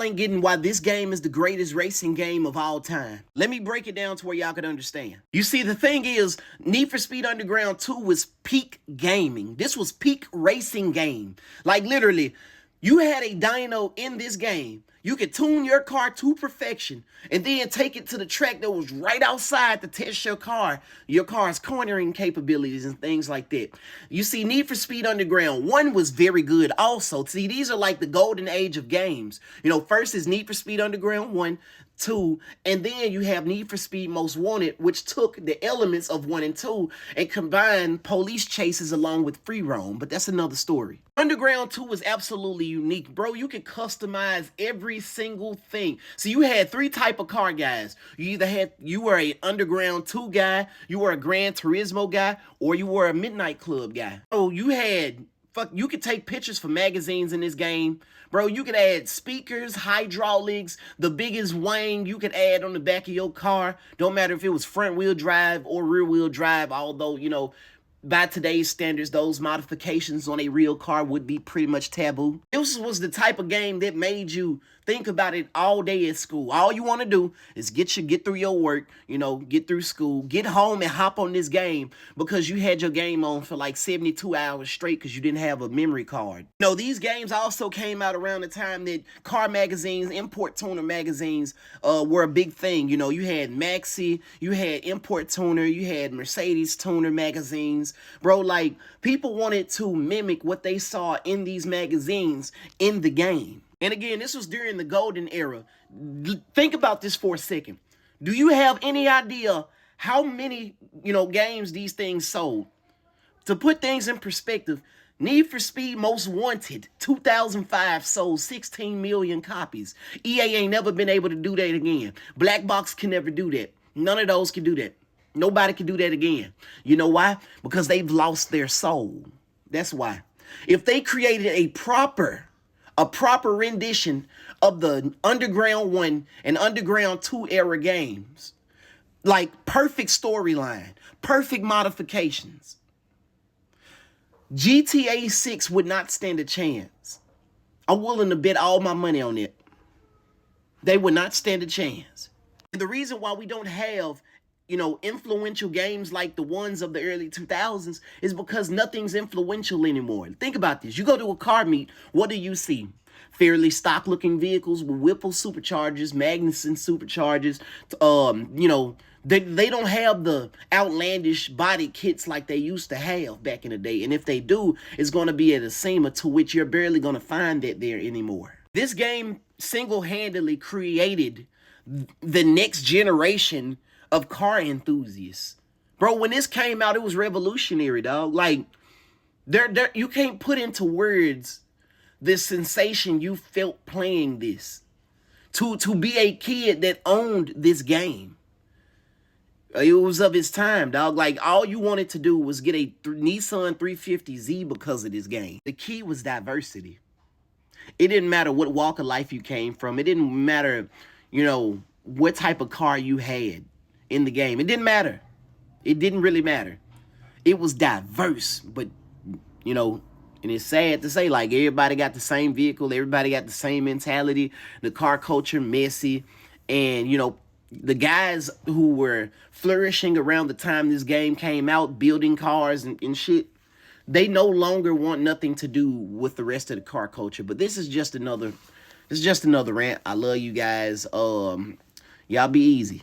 Ain't getting why this game is the greatest racing game of all time. Let me break it down to where y'all can understand. You see, the thing is, Need for Speed Underground 2 was peak gaming. This was peak racing game. Like literally, you had a dyno in this game. You could tune your car to perfection and then take it to the track that was right outside to test your car's cornering capabilities and things like that. You see, Need for Speed Underground 1 was very good also. See, these are like the golden age of games. You know, first is Need for Speed Underground 1, 2, and then you have Need for Speed Most Wanted, which took the elements of 1 and 2 and combined police chases along with free roam, but that's another story. Underground 2 was absolutely unique, bro. You could customize every single thing. So you had three type of car guys. You were a Underground 2 guy, you were a Gran Turismo guy, or you were a Midnight Club guy. So you could take pictures for magazines in this game. Bro, you could add speakers, hydraulics, the biggest wing you could add on the back of your car. Don't matter if it was front wheel drive or rear wheel drive, although, you know, by today's standards, those modifications on a real car would be pretty much taboo. This was the type of game that made you think about it all day at school. All you want to do is get through your work, you know, get through school, get home and hop on this game because you had your game on for like 72 hours straight because you didn't have a memory card. You know, these games also came out around the time that car magazines, import tuner magazines were a big thing. You know, you had Maxi, you had Import Tuner, you had Mercedes Tuner magazines. Bro, like, people wanted to mimic what they saw in these magazines in the game. And again, this was during the golden era. Think about this for a second. Do you have any idea how many, you know, games these things sold? To put things in perspective, Need for Speed Most Wanted 2005 sold 16 million copies. EA ain't never been able to do that again. Black Box can never do that. None of those can do that. Nobody can do that again. You know why? Because they've lost their soul. That's why. If they created a proper rendition of the Underground 1 and Underground 2 era games, like perfect storyline, perfect modifications, GTA 6 would not stand a chance. I'm willing to bet all my money on it. They would not stand a chance. And the reason why we don't have, you know, influential games like the ones of the early 2000s is because nothing's influential anymore. Think about this. You go to a car meet, what do you see? Fairly stock-looking vehicles with Whipple superchargers, Magnuson superchargers. You know, they don't have the outlandish body kits like they used to have back in the day. And if they do, it's going to be at a SEMA to which you're barely going to find that there anymore. This game single-handedly created the next generation of car enthusiasts. Bro, when this came out, it was revolutionary, dog. Like, you can't put into words the sensation you felt playing this. To be a kid that owned this game. It was of its time, dog. Like, all you wanted to do was get a Nissan 350Z because of this game. The key was diversity. It didn't matter what walk of life you came from. It didn't matter, you know, what type of car you had in the game. It didn't matter. It didn't really matter. It was diverse, but, you know, and it's sad to say, like, everybody got the same vehicle. Everybody got the same mentality. The car culture, messy. And, you know, the guys who were flourishing around the time this game came out, building cars and shit, they no longer want nothing to do with the rest of the car culture. But this is just another rant. I love you guys. Y'all be easy.